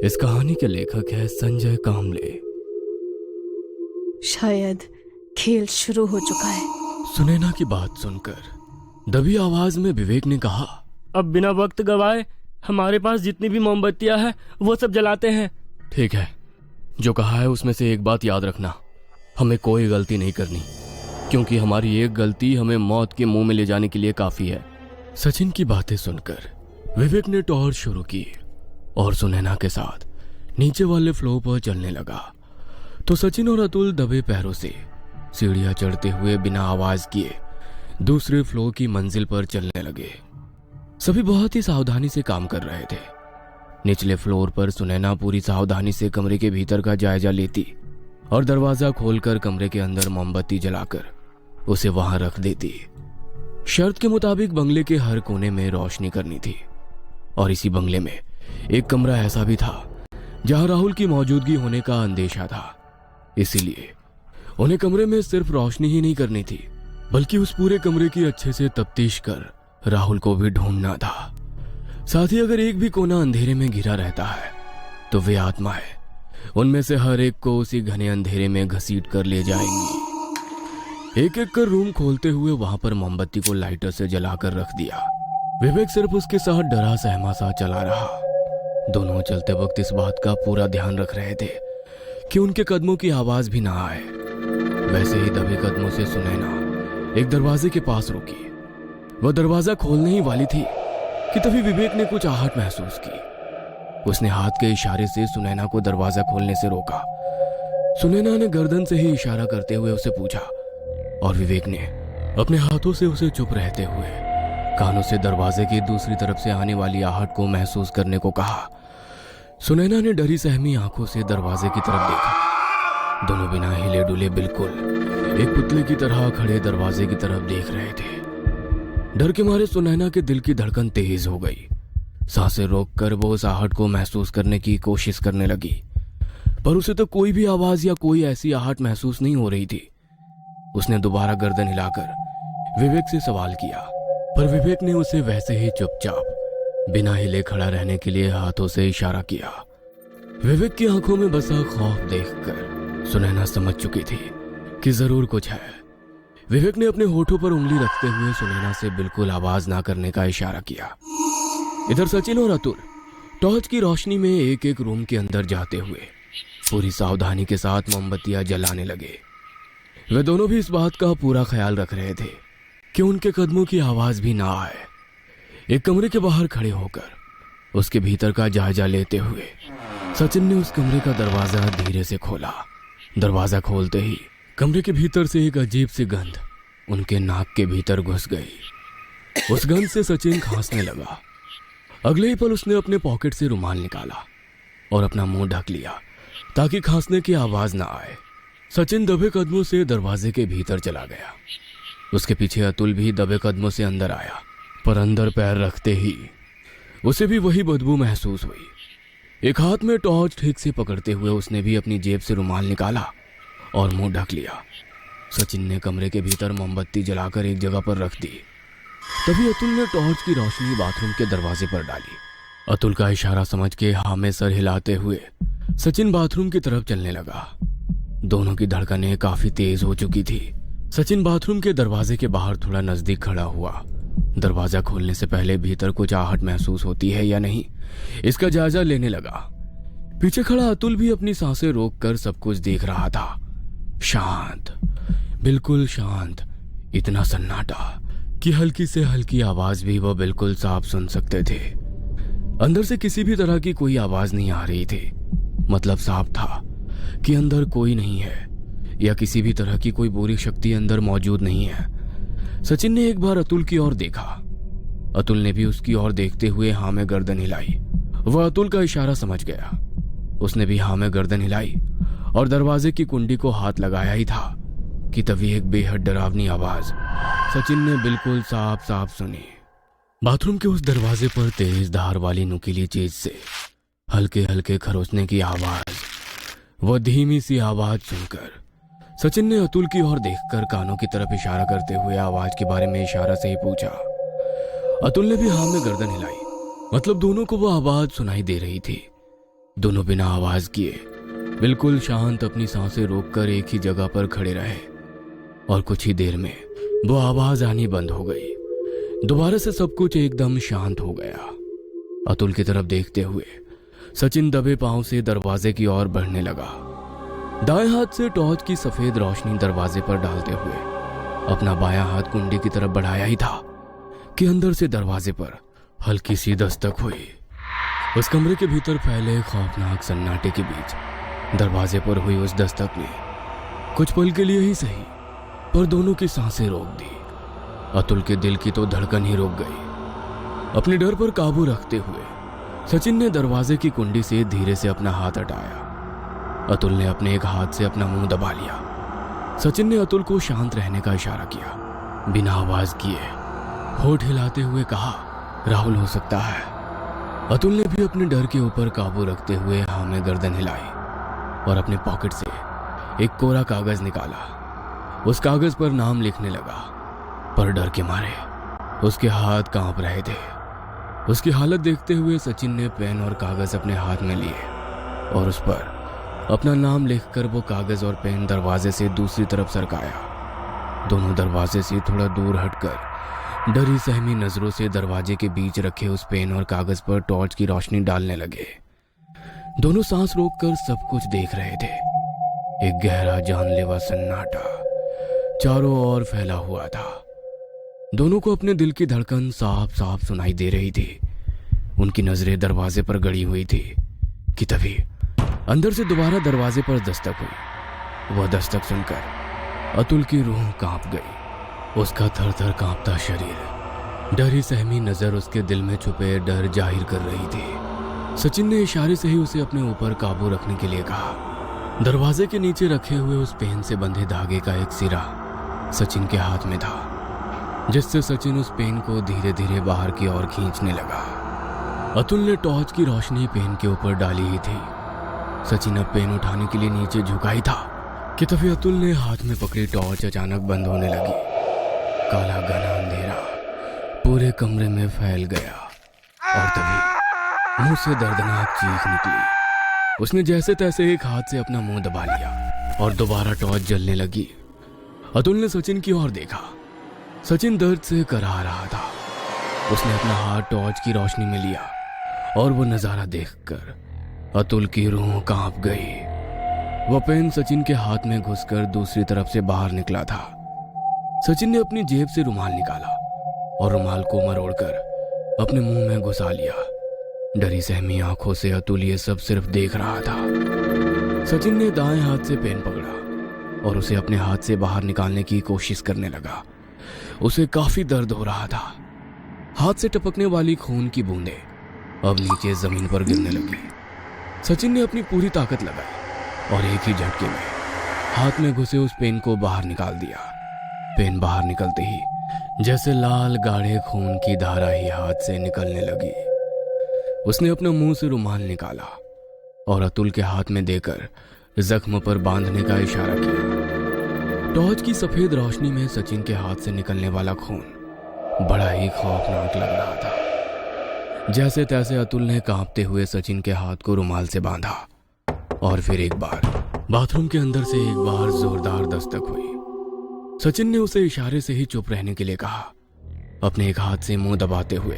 इस कहानी के लेखक है संजय कामले। शायद खेल शुरू हो चुका है। सुनैना की बात सुनकर दबी आवाज में विवेक ने कहा, अब बिना वक्त गवाए हमारे पास जितनी भी मोमबत्तियां हैं वो सब जलाते हैं। ठीक है, जो कहा है उसमें से एक बात याद रखना, हमें कोई गलती नहीं करनी, क्योंकि हमारी एक गलती हमें मौत के मुंह में ले जाने के लिए काफी है। सचिन की बातें सुनकर विवेक ने टॉर्च शुरू की और सुनैना के साथ नीचे वाले फ्लोर पर चलने लगा। तो सचिन और अतुल दबे पैरों से सीढ़ियां चढ़ते हुए बिना आवाज किए दूसरे फ्लोर की मंजिल पर चलने लगे। सभी बहुत ही सावधानी से काम कर रहे थे। निचले फ्लोर पर सुनैना पूरी सावधानी से कमरे के भीतर का जायजा लेती और दरवाजा खोलकर कमरे के अंदर मोमबत्ती जलाकर उसे वहां रख देती। शर्त के मुताबिक बंगले के हर कोने में रोशनी करनी थी और इसी बंगले में एक कमरा ऐसा भी था जहां राहुल की मौजूदगी होने का अंदेशा था। इसीलिए उन्हें कमरे में सिर्फ रोशनी ही नहीं करनी थी, बल्कि उस पूरे कमरे की अच्छे से तफ्तीश कर राहुल को भी ढूंढना था। साथ ही अगर एक भी कोना अंधेरे में घिरा रहता है तो वे आत्माएं उनमें से हर एक को उसी घने अंधेरे में घसीट कर ले जाएंगी। एक एक कर रूम खोलते हुए वहां पर मोमबत्ती को लाइटर से जलाकर रख दिया। विवेक सिर्फ उसके साथ डरा सहमा सा चला रहा। दोनों चलते वक्त इस बात का पूरा ध्यान रख रहे थे कि उनके कदमों की आवाज भी ना आए। वैसे ही दबे कदमों से सुनैना एक दरवाजे के पास रुकी। वह दरवाजा खोलने ही वाली थी कि तभी विवेक ने कुछ आहट महसूस की। उसने हाथ के इशारे से सुनैना को दरवाजा खोलने से रोका। सुनैना ने गर्दन से ही इशारा करते हुए उसे पूछा और विवेक ने अपने हाथों से उसे चुप रहते हुए कानों से दरवाजे की दूसरी तरफ से आने वाली आहट को महसूस करने को कहा। सुनैना ने डरी सहमी आंखों से दरवाजे की तरफ देखा। दोनों बिना हिले डुले बिल्कुल एक पुतले की तरह खड़े दरवाजे की तरफ देख रहे थे। डर के मारे सुनैना के दिल की धड़कन तेज हो गई। सांसें रोककर वो उस आहट को महसूस करने की कोशिश करने लगी, पर उसे तो कोई भी आवाज या कोई ऐसी आहट महसूस नहीं हो रही थी। उसने दोबारा गर्दन हिलाकर विवेक से सवाल किया, पर विवेक ने उसे वैसे ही चुपचाप बिना हिले खड़ा रहने के लिए हाथों से इशारा किया। विवेक की आंखों में बसा खौफ देखकर सुनैना समझ चुकी थी कि जरूर कुछ है। विवेक ने अपने होठों पर उंगली रखते हुए सुनैना से बिल्कुल आवाज ना करने का इशारा किया। इधर सचिन और अतुल टॉर्च की रोशनी में एक एक रूम के अंदर जाते हुए पूरी सावधानी के साथ मोमबत्तियां जलाने लगे। वे दोनों भी इस बात का पूरा ख्याल रख रहे थे कि उनके कदमों की आवाज भी ना आए। एक कमरे के बाहर खड़े होकर उसके भीतर का जायजा लेते हुए सचिन ने उस कमरे का दरवाजा धीरे से खोला। दरवाजा खोलते ही कमरे के भीतर से एक अजीब सी गंध उनके नाक के भीतर घुस गई। उस गंध से सचिन खांसने लगा। अगले ही पल उसने अपने पॉकेट से रुमाल निकाला और अपना मुंह ढक लिया ताकि खांसने की आवाज ना आए। सचिन दबे कदमों से दरवाजे के भीतर चला गया। उसके पीछे अतुल भी दबे कदमों से अंदर आया, पर अंदर पैर रखते ही उसे भी वही बदबू महसूस हुई। एक हाथ में टॉर्च ठीक से पकड़ते हुए उसने भी अपनी जेब से रुमाल निकाला और मुंह ढक लिया। सचिन ने कमरे के भीतर मोमबत्ती जलाकर एक जगह पर रख दी। तभी अतुल ने टॉर्च की रोशनी बाथरूम के दरवाजे पर डाली। अतुल का इशारा समझ के हाँ में सर हिलाते हुए सचिन बाथरूम की तरफ चलने लगा। दोनों की धड़कनें काफी तेज हो चुकी थी। सचिन बाथरूम के दरवाजे के बाहर थोड़ा नजदीक खड़ा हुआ। दरवाजा खोलने से पहले भीतर कुछ आहट महसूस होती है या नहीं, इसका जायजा लेने लगा। पीछे खड़ा अतुल भी अपनी सांसें रोककर सब कुछ देख रहा था। शांत, बिल्कुल शांत, इतना सन्नाटा कि हल्की से हल्की आवाज भी वह बिल्कुल साफ सुन सकते थे। अंदर से किसी भी तरह की कोई आवाज नहीं आ रही थी। मतलब साफ था कि अंदर कोई नहीं है या किसी भी तरह की कोई बुरी शक्ति अंदर मौजूद नहीं है। सचिन ने एक बार अतुल की ओर देखा। अतुल ने भी उसकी ओर देखते हुए हाँ में गर्दन हिलाई। वह अतुल का इशारा समझ गया। उसने भी हाँ में गर्दन हिलाई और दरवाजे की कुंडी को हाथ लगाया ही था कि तभी एक बेहद डरावनी आवाज सचिन ने बिल्कुल साफ साफ सुनी। बाथरूम के उस दरवाजे पर तेज धार वाली नुकीली चीज से हल्के हल्के खरोचने की आवाज, वह धीमी सी आवाज सुनकर सचिन ने अतुल की ओर देखकर कानों की तरफ इशारा करते हुए आवाज के बारे में इशारा से ही पूछा। अतुल ने भी हाँ में गर्दन हिलाई मतलब दोनों को वो आवाज सुनाई दे रही थी। दोनों बिना आवाज किए बिल्कुल शांत अपनी सांसें रोककर एक ही जगह पर खड़े रहे और कुछ ही देर में वो आवाज आनी बंद हो गई। दोबारा से सब कुछ एकदम शांत हो गया। अतुल की तरफ देखते हुए सचिन दबे पांव से दरवाजे की ओर बढ़ने लगा। दाएं हाथ से टॉर्च की सफेद रोशनी दरवाजे पर डालते हुए अपना बायां हाथ कुंडी की तरफ बढ़ाया ही था कि अंदर से दरवाजे पर हल्की सी दस्तक हुई। उस कमरे के भीतर फैले खौफनाक सन्नाटे के बीच दरवाजे पर हुई उस दस्तक ने कुछ पल के लिए ही सही पर दोनों की सांसें रोक दी। अतुल के दिल की तो धड़कन ही रुक गई। अपने डर पर काबू रखते हुए सचिन ने दरवाजे की कुंडी से धीरे से अपना हाथ हटाया। अतुल ने अपने एक हाथ से अपना मुंह दबा लिया। सचिन ने अतुल को शांत रहने का इशारा किया। बिना आवाज किए होठ हिलाते हुए कहा, राहुल हो सकता है। अतुल ने भी अपने डर के ऊपर काबू रखते हुए हाँ में गर्दन हिलाई और अपने पॉकेट से एक कोरा कागज निकाला। उस कागज पर नाम लिखने लगा पर डर के मारे उसके हाथ कांप रहे थे। उसकी हालत देखते हुए सचिन ने पेन और कागज अपने हाथ में लिए और उस पर अपना नाम लिखकर वो कागज और पेन दरवाजे से दूसरी तरफ सरकाया। दोनों दरवाजे से थोड़ा दूर हटकर डरी सहमी नजरों से दरवाजे के बीच रखे उस पेन और कागज पर टॉर्च की रोशनी डालने लगे। दोनों सांस रोककर सब कुछ देख रहे थे। एक गहरा जानलेवा सन्नाटा चारों ओर फैला हुआ था। दोनों को अपने दिल की धड़कन साफ साफ सुनाई दे रही थी। उनकी नजरें दरवाजे पर गड़ी हुई थी कि तभी अंदर से दोबारा दरवाजे पर दस्तक हुई। वह दस्तक सुनकर अतुल की रूह कांप गई। उसका थर थर कांपता शरीर डरी सहमी नजर उसके दिल में छुपे डर जाहिर कर रही थी। सचिन ने इशारे से ही उसे अपने ऊपर काबू रखने के लिए कहा। दरवाजे के नीचे रखे हुए उस पेन से बंधे धागे का एक सिरा सचिन के हाथ में था, जिससे सचिन उस पेन को धीरे धीरे बाहर की ओर खींचने लगा। अतुल ने टॉर्च की रोशनी पेन के ऊपर डाली ही थी। सचिन अब पेन उठाने के लिए नीचे झुका ही था कि तभी अतुल ने हाथ में पकड़ी टॉर्च अचानक बंद होने लगी। काला घना अंधेरा पूरे कमरे में फैल गया और तभी मुंह से दर्दनाक चीख निकली। उसने जैसे तैसे एक हाथ से अपना मुंह दबा लिया और दोबारा टॉर्च जलने लगी। अतुल ने सचिन की ओर देखा। सचिन दर्द से कराह रहा था। उसने अपना हाथ टॉर्च की रोशनी में लिया और वो नजारा देखकर अतुल की रूह कांप गई। वह पेन सचिन के हाथ में घुसकर दूसरी तरफ से बाहर निकला था। सचिन ने अपनी जेब से रुमाल निकाला और रुमाल को मरोड़कर अपने मुंह में घुसा लिया। डरी सहमी आंखों से अतुल ये सब सिर्फ देख रहा था। सचिन ने दाएं हाथ से पेन पकड़ा और उसे अपने हाथ से बाहर निकालने की कोशिश करने लगा। उसे काफी दर्द हो रहा था। हाथ से टपकने वाली खून की बूंदें अब नीचे जमीन पर गिरने लगी। सचिन ने अपनी पूरी ताकत लगाई और एक ही झटके में हाथ में घुसे उस पेन को बाहर निकाल दिया। पेन बाहर निकलते ही जैसे लाल गाढ़े खून की धारा ही हाथ से निकलने लगी। उसने अपने मुंह से रुमाल निकाला और अतुल के हाथ में देकर जख्म पर बांधने का इशारा किया। टॉर्च की सफेद रोशनी में सचिन के हाथ से निकलने वाला खून बड़ा ही खौफनाक लग रहा था। जैसे तैसे अतुल ने कांपते हुए सचिन के हाथ को रुमाल से बांधा और फिर एक बार बाथरूम के अंदर से एक बार जोरदार दस्तक हुई। सचिन ने उसे इशारे से ही चुप रहने के लिए कहा। अपने एक हाथ से मुंह दबाते हुए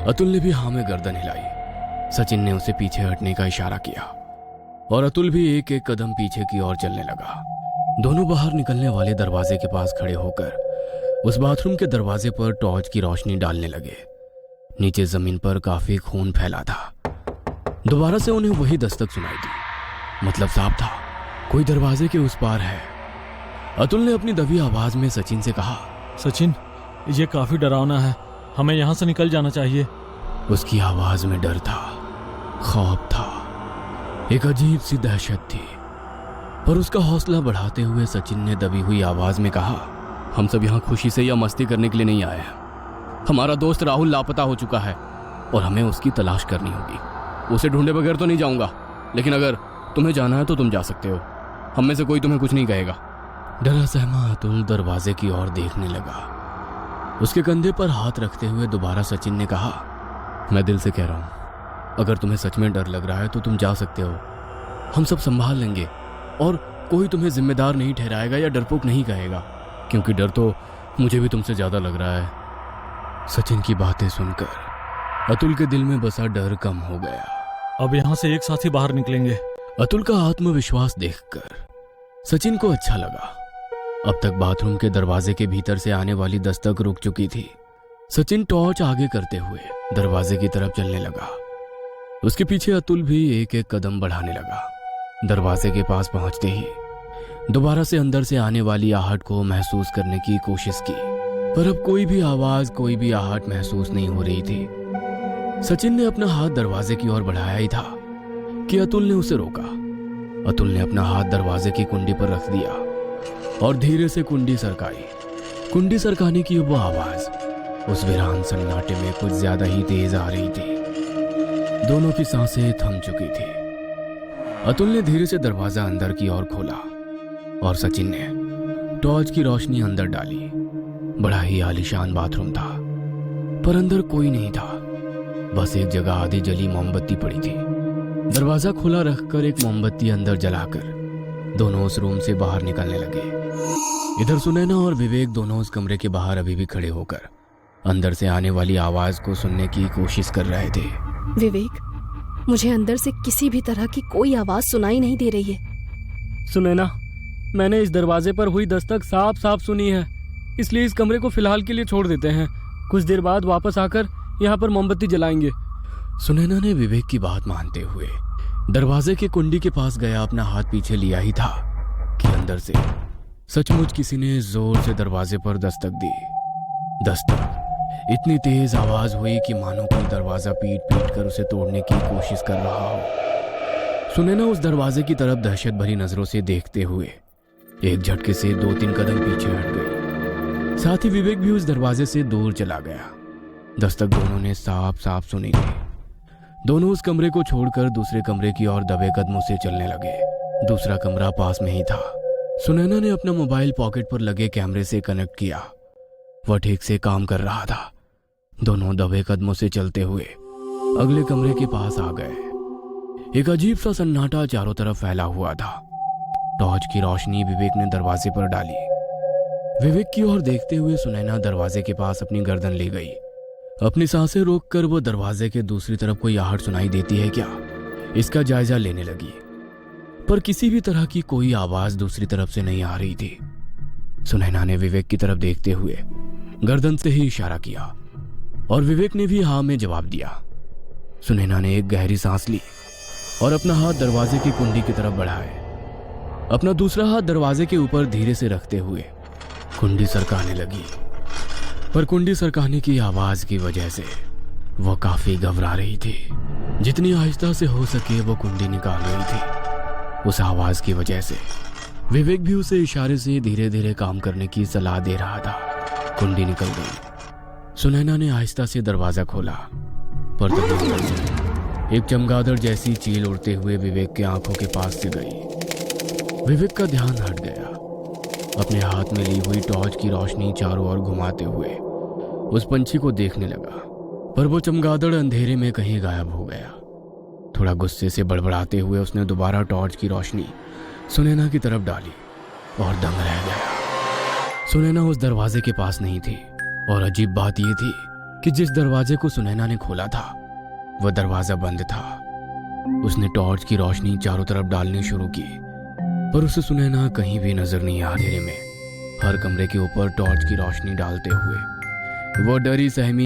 अतुल ने भी हाँ में गर्दन हिलाई। सचिन ने उसे पीछे हटने का इशारा किया और अतुल भी एक एक कदम पीछे की ओर चलने लगा। दोनों बाहर निकलने वाले दरवाजे के पास खड़े होकर उस बाथरूम के दरवाजे पर टॉर्च की रोशनी डालने लगे। नीचे जमीन पर काफी खून फैला था। दोबारा से उन्हें वही दस्तक सुनाई दी। मतलब साफ था कोई दरवाजे के उस पार है। अतुल ने अपनी दबी आवाज में सचिन से कहा, सचिन, ये काफी डरावना है, हमें यहाँ से निकल जाना चाहिए। उसकी आवाज में डर था, खौफ था, एक अजीब सी दहशत थी। पर उसका हौसला बढ़ाते हुए सचिन ने दबी हुई आवाज में कहा, हम सब यहाँ खुशी से या मस्ती करने के लिए नहीं आए हैं। हमारा दोस्त राहुल लापता हो चुका है और हमें उसकी तलाश करनी होगी। उसे ढूंढे बगैर तो नहीं जाऊंगा, लेकिन अगर तुम्हें जाना है तो तुम जा सकते हो। हम में से कोई तुम्हें कुछ नहीं कहेगा। डरा सहमा अतुल दरवाजे की ओर देखने लगा। उसके कंधे पर हाथ रखते हुए दोबारा सचिन ने कहा, मैं दिल से कह रहा हूं, अगर तुम्हें सच में डर लग रहा है तो तुम जा सकते हो। हम सब संभाल लेंगे और कोई तुम्हें जिम्मेदार नहीं ठहराएगा या डरपोक नहीं कहेगा, क्योंकि डर तो मुझे भी तुमसे ज्यादा लग रहा है। सचिन की बातें सुनकर अतुल के दिल में बसा डर कम हो गया। अब यहाँ से एक साथ ही बाहर निकलेंगे। अतुल का आत्मविश्वास देखकर सचिन को अच्छा लगा। अब तक बाथरूम के दरवाजे के भीतर से आने वाली दस्तक रुक चुकी थी। सचिन टॉर्च आगे करते हुए दरवाजे की तरफ चलने लगा। उसके पीछे अतुल भी एक एक कदम बढ़ाने लगा। दरवाजे के पास पहुंचते ही दोबारा से अंदर से आने वाली आहट को महसूस करने की कोशिश की, पर अब कोई भी आवाज, कोई भी आहट महसूस नहीं हो रही थी। सचिन ने अपना हाथ दरवाजे की ओर बढ़ाया ही था कि अतुल ने उसे रोका। अतुल ने अपना हाथ दरवाजे की कुंडी पर रख दिया और धीरे से कुंडी सरकाई। कुंडी सरकाने की वो आवाज उस वीरान सन्नाटे में कुछ ज्यादा ही तेज आ रही थी। दोनों की सांसें थम चुकी थी। अतुल ने धीरे से दरवाजा अंदर की ओर खोला और सचिन ने टॉर्च की रोशनी अंदर डाली। बड़ा ही आलीशान बाथरूम था, पर अंदर कोई नहीं था। बस एक जगह आधी जली मोमबत्ती पड़ी थी। दरवाजा खुला रखकर एक मोमबत्ती अंदर जलाकर दोनों उस रूम से बाहर निकलने लगे। इधर सुनैना और विवेक दोनों उस कमरे के बाहर अभी भी खड़े होकर अंदर से आने वाली आवाज को सुनने की कोशिश कर रहे थे। विवेक, मुझे अंदर से किसी भी तरह की कोई आवाज सुनाई नहीं दे रही है। सुनैना, मैंने इस दरवाजे पर हुई दस्तक साफ साफ सुनी है, इसलिए इस कमरे को फिलहाल के लिए छोड़ देते हैं। कुछ देर बाद वापस आकर यहाँ पर मोमबत्ती जलाएंगे। सुनैना ने विवेक की बात मानते हुए दरवाजे के कुंडी के पास गया। अपना हाथ पीछे लिया ही था कि अंदर से सचमुच किसी ने जोर से दरवाजे पर दस्तक दी। दस्तक इतनी तेज आवाज हुई कि मानो कोई दरवाजा पीट पीट कर उसे तोड़ने की कोशिश कर रहा हो। सुनैना उस दरवाजे की तरफ दहशत भरी नजरों से देखते हुए एक झटके से 2-3 कदम पीछे हट गई। साथ ही विवेक भी उस दरवाजे से दूर चला गया। दस्तक दोनों ने साफ साफ सुनी थी। दोनों उस कमरे को छोड़कर दूसरे कमरे की ओर दबे कदमों से चलने लगे। दूसरा कमरा पास में ही था। सुनैना ने अपना मोबाइल पॉकेट पर लगे कैमरे से कनेक्ट किया। वह ठीक से काम कर रहा था। दोनों दबे कदमों से चलते हुए अगले कमरे के पास आ गए। एक अजीब सा सन्नाटा चारों तरफ फैला हुआ था। टॉर्च की रोशनी विवेक ने दरवाजे पर डाली। विवेक की ओर देखते हुए सुनैना दरवाजे के पास अपनी गर्दन ले गई। अपनी सांसें रोककर वो दरवाजे के दूसरी तरफ कोई आहट सुनाई देती है क्या, इसका जायजा लेने लगी, पर किसी भी तरह की कोई आवाज दूसरी तरफ से नहीं आ रही थी। सुनैना ने विवेक की तरफ देखते हुए गर्दन से ही इशारा किया और विवेक ने भी हाँ में जवाब दिया। सुनैना ने एक गहरी सांस ली और अपना हाथ दरवाजे की कुंडी की तरफ बढ़ाए। अपना दूसरा हाथ दरवाजे के ऊपर धीरे से रखते हुए कुंडी सरकाने लगी, पर कुंडी सरकाने की आवाज की वजह से वह काफी घबरा रही थी। जितनी आहिस्ता से हो सके वो कुंडी निकाल रही थी। उस आवाज की वजह से विवेक भी उसे इशारे से धीरे धीरे काम करने की सलाह दे रहा था। कुंडी निकल गई। सुनैना ने आहिस्ता से दरवाजा खोला, पर तभी अंदर से एक चमगादड़ जैसी चील उड़ते हुए विवेक के आंखों के पास से गई। विवेक का ध्यान हट गया। अपने हाथ में ली हुई टॉर्च की रोशनी चारों ओर घुमाते हुए उस पंछी को देखने लगा, पर वो चमगादड़ अंधेरे में कहीं गायब हो गया। थोड़ा गुस्से से बड़बड़ाते हुए उसने दोबारा टॉर्च की रोशनी सुनैना की तरफ डाली और दंग रह गया। सुनैना उस दरवाजे के पास नहीं थी और अजीब बात यह थी कि जिस दरवाजे को सुनैना ने खोला था वह दरवाजा बंद था। उसने टॉर्च की रोशनी चारों तरफ डालनी शुरू की, पर उसे सुनैना कहीं भी नजर नहीं आ। अंधेरे में हर कमरे के ऊपर टॉर्च की रोशनी डालते हुए वो डरी सहमी